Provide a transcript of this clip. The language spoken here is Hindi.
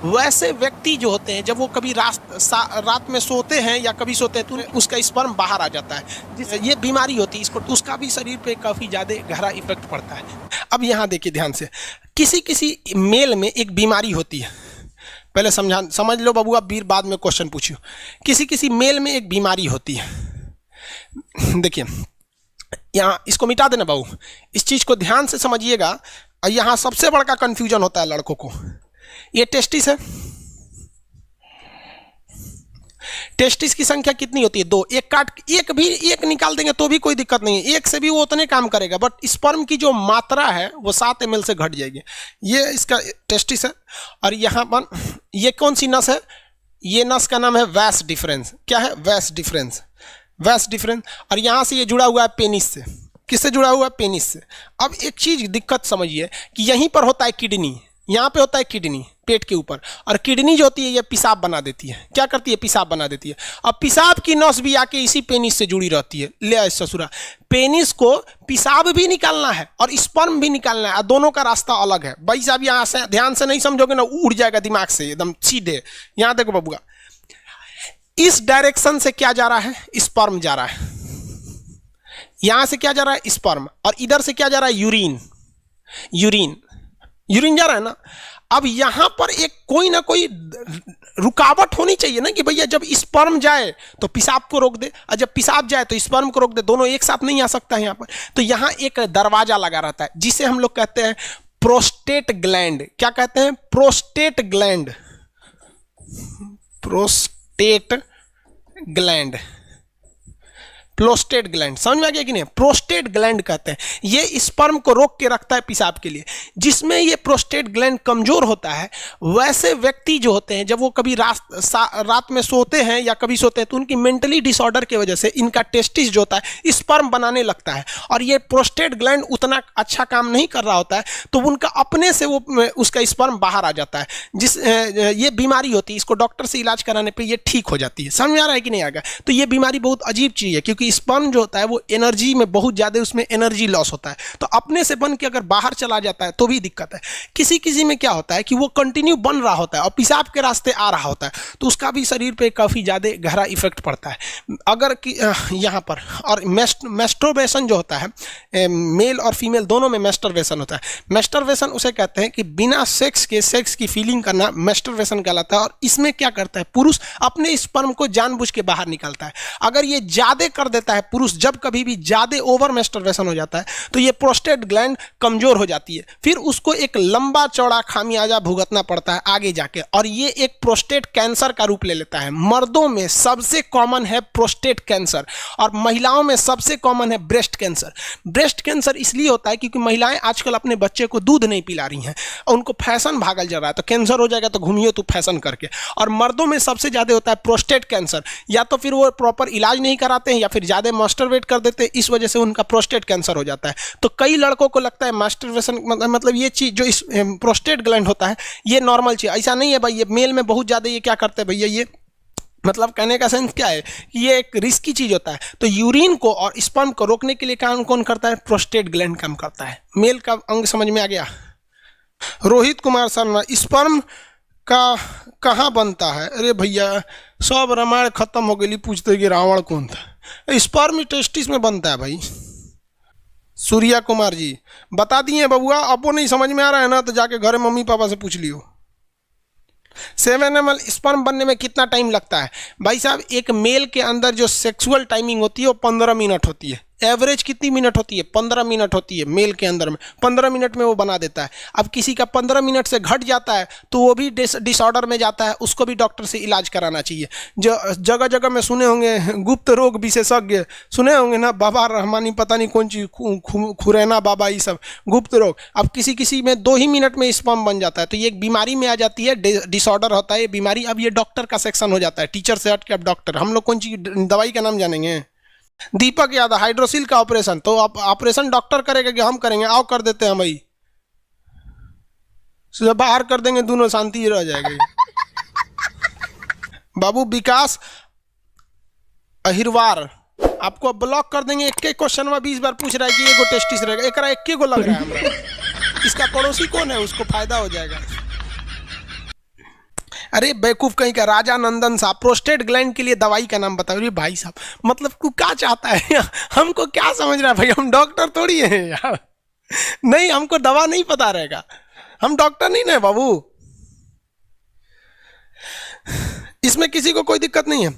वैसे व्यक्ति जो होते हैं जब वो कभी रात में सोते हैं या कभी सोते हैं तो उसका स्पर्म बाहर आ जाता है, जिससे ये बीमारी होती है इसको, तो उसका भी शरीर पे काफ़ी ज़्यादा गहरा इफेक्ट पड़ता है। अब यहाँ देखिए ध्यान से, किसी किसी मेल में एक बीमारी होती है, पहले समझ लो बाबू, आप बाद में क्वेश्चन पूछियो। किसी किसी मेल में एक बीमारी होती है, देखिए यहाँ इसको मिटा देना बाबू, इस चीज़ को ध्यान से समझिएगा। यहाँ सबसे बड़ा कंफ्यूजन होता है लड़कों को, ये टेस्टिस है, टेस्टिस की संख्या कितनी होती है? 2। एक निकाल देंगे तो भी कोई दिक्कत नहीं है, एक से भी वो उतने काम करेगा, बट स्पर्म की जो मात्रा है वो 7 ml से घट जाएगी। ये इसका टेस्टिस है। और यहाँ पर ये कौन सी नस है? ये नस का नाम है वैस डिफरेंस। क्या है? वैस डिफरेंस, वैस डिफरेंस। और यहाँ से ये जुड़ा हुआ है पेनिस से। किससे जुड़ा हुआ है? पेनिस से। अब एक चीज़ दिक्कत समझिए कि यहीं पर होता है किडनी, यहाँ पे होता है किडनी पेट के ऊपर, और किडनी जो होती है ये पेशाब बना देती है। क्या करती है? पेशाब बना देती है। अब पेशाब की नस भी आके इसी पेनिस से जुड़ी रहती है। ले ससुरा, पेनिस को पेशाब भी निकालना है और स्पर्म भी निकालना है, दोनों का रास्ता अलग है। भाई साहब यहाँ से ध्यान से नहीं समझोगे ना, उड़ जाएगा दिमाग से एकदम सीधे। यहाँ देखो बबुआ, इस डायरेक्शन से क्या जा रहा है? स्पर्म जा रहा है। यहां से क्या जा रहा है? स्पर्म। और इधर से क्या जा रहा है? यूरिन। यूरिन जा रहा है ना। अब यहां पर एक कोई ना कोई रुकावट होनी चाहिए ना, कि भैया जब स्पर्म जाए तो पेशाब को रोक दे, और जब पेशाब जाए तो स्पर्म को रोक दे। दोनों एक साथ नहीं आ सकता है यहाँ पर। तो यहाँ एक दरवाजा लगा रहता है जिसे हम लोग कहते हैं प्रोस्टेट ग्लैंड। क्या कहते हैं? Prostate gland. Prostate gland, prostate gland. समझ में आ गया कि नहीं? प्रोस्टेट ग्लैंड कहते हैं, ये स्पर्म को रोक के रखता है पेशाब के लिए। जिसमें ये प्रोस्टेट ग्लैंड कमजोर होता है, वैसे व्यक्ति जो होते हैं जब वो कभी रात में सोते हैं या कभी सोते हैं तो उनकी मेंटली डिसऑर्डर की वजह से इनका टेस्टिस जो होता है स्पर्म बनाने लगता है, और ये प्रोस्टेट ग्लैंड उतना अच्छा काम नहीं कर रहा होता है, तो उनका अपने से वो उसका स्पर्म बाहर आ जाता है। ये बीमारी होती है, इसको डॉक्टर से इलाज कराने पर ये ठीक हो जाती है। समझ में आ रहा है कि नहीं आएगा? तो ये बीमारी बहुत अजीब चीज़ है, क्योंकि स्पर्म जो होता है वो एनर्जी में बहुत ज्यादा, उसमें एनर्जी लॉस होता है, तो अपने से बन के अगर बाहर चला जाता है तो भी दिक्कत है। किसी किसी में क्या होता है कि वो कंटिन्यू बन रहा होता है और पेशाब के रास्ते आ रहा होता है, तो उसका भी शरीर पे काफी ज्यादा गहरा इफेक्ट पड़ता है। अगर यहाँ पर और मेस्टरबेशन जो होता है, मेल और फीमेल दोनों में मेस्टरबेशन होता है। मेस्टरबेशन उसे कहते हैं कि बिना सेक्स की फीलिंग करना मेस्टरबेशन कहलाता है। और इसमें क्या करता है? पुरुष अपने स्पर्म को जानबूझ के बाहर निकालता है। अगर ये ज्यादा कर देता है पुरुष, जब कभी भी ज्यादा ओवर मेस्टरबेशन हो जाता है, तो ये प्रोस्टेट ग्लैंड कमजोर हो जाती है। फिर उसको एक लंबा चौड़ा खामियाजा भुगतना पड़ता है आगे जाके, और ये एक प्रोस्टेट कैंसर का रूप ले लेता है। मर्दों में सबसे कॉमन है प्रोस्टेट कैंसर, और महिलाओं में सबसे कॉमन है ब्रेस्ट कैंसर। ब्रेस्ट कैंसर इसलिए होता है क्योंकि महिलाएं आजकल अपने बच्चे को दूध नहीं पिला रही हैं, उनको फैशन भागल जा रहा है, तो कैंसर हो जाएगा तो घूमिए तो फैशन करके। और मर्दों में सबसे ज्यादा होता है प्रोस्टेट कैंसर, या तो फिर वो प्रॉपर इलाज नहीं कराते हैं या फिर ज्यादा मास्टरबेट कर देते हैं, इस वजह से उनका प्रोस्टेट कैंसर हो जाता है। तो कई लड़कों को लगता है मास्टरबेशन मतलब ये चीज जो इस प्रोस्टेट ग्लैंड होता है ये नॉर्मल चीज, ऐसा नहीं है भाई। ये मेल में बहुत ज्यादा ये क्या करते हैं भैया, ये मतलब कहने का सेंस क्या है कि ये एक रिस्की चीज होता है। तो यूरिन को और स्पर्म को रोकने के लिए काम कौन करता है? प्रोस्टेट ग्लैंड काम करता है। मेल का अंग समझ में आ गया? रोहित कुमार शर्मा, स्पर्म का कहाँ बनता है? अरे भैया सब रामायण खत्म हो गई, पूछते कि रावण कौन था? स्पर्म टेस्टिस में बनता है भाई। सूर्या कुमार जी बता दिए बबुआ, अब वो नहीं समझ में आ रहा है ना तो जाके घर मम्मी पापा से पूछ लियो। 7 ml स्पर्म बनने में कितना टाइम लगता है? भाई साहब एक मेल के अंदर जो सेक्सुअल टाइमिंग होती है वो 15 मिनट होती है। एवरेज कितनी मिनट होती है? 15 मिनट होती है मेल के अंदर में। 15 मिनट में वो बना देता है। अब किसी का 15 मिनट से घट जाता है तो वो भी डिसऑर्डर में जाता है, उसको भी डॉक्टर से इलाज कराना चाहिए। जो जगह जगह में सुने होंगे गुप्त रोग विशेषज्ञ सुने होंगे ना, बाबा रहमानी पता नहीं कौन चीज खुरैना बाबा, ये सब गुप्त रोग। अब किसी किसी में 2 ही मिनट में स्पर्म बन जाता है, तो ये एक बीमारी में आ जाती है, डिसऑर्डर होता है ये बीमारी। अब ये डॉक्टर का सेक्शन हो जाता है, टीचर से हट के अब डॉक्टर। हम लोग कौन सी दवाई का नाम जानेंगे? दीपक यादव, हाइड्रोसिल का ऑपरेशन। तो आप ऑपरेशन डॉक्टर करेगा कि हम करेंगे? आओ कर देते हैं भाई, बाहर कर देंगे, दोनों शांति रह जाएगी। बाबू विकास अहिरवार, आपको ब्लॉक कर देंगे। एक क्वेश्चन में 20 बार पूछ रहा है कि एगो टेस्टिस रहेगा, एक को लग रहा है हमरा। इसका पड़ोसी कौन है, उसको फायदा हो जाएगा। अरे बेवकूफ कहीं का, राजा नंदन साहब प्रोस्टेट ग्लैंड के लिए दवाई का नाम बताओ। अरे भाई साहब, मतलब तू क्या चाहता है? हमको क्या समझ रहा है भाई, हम डॉक्टर थोड़ी हैं यार। नहीं, हमको दवा नहीं पता रहेगा, हम डॉक्टर नहीं ना बाबू। इसमें किसी को कोई दिक्कत नहीं है।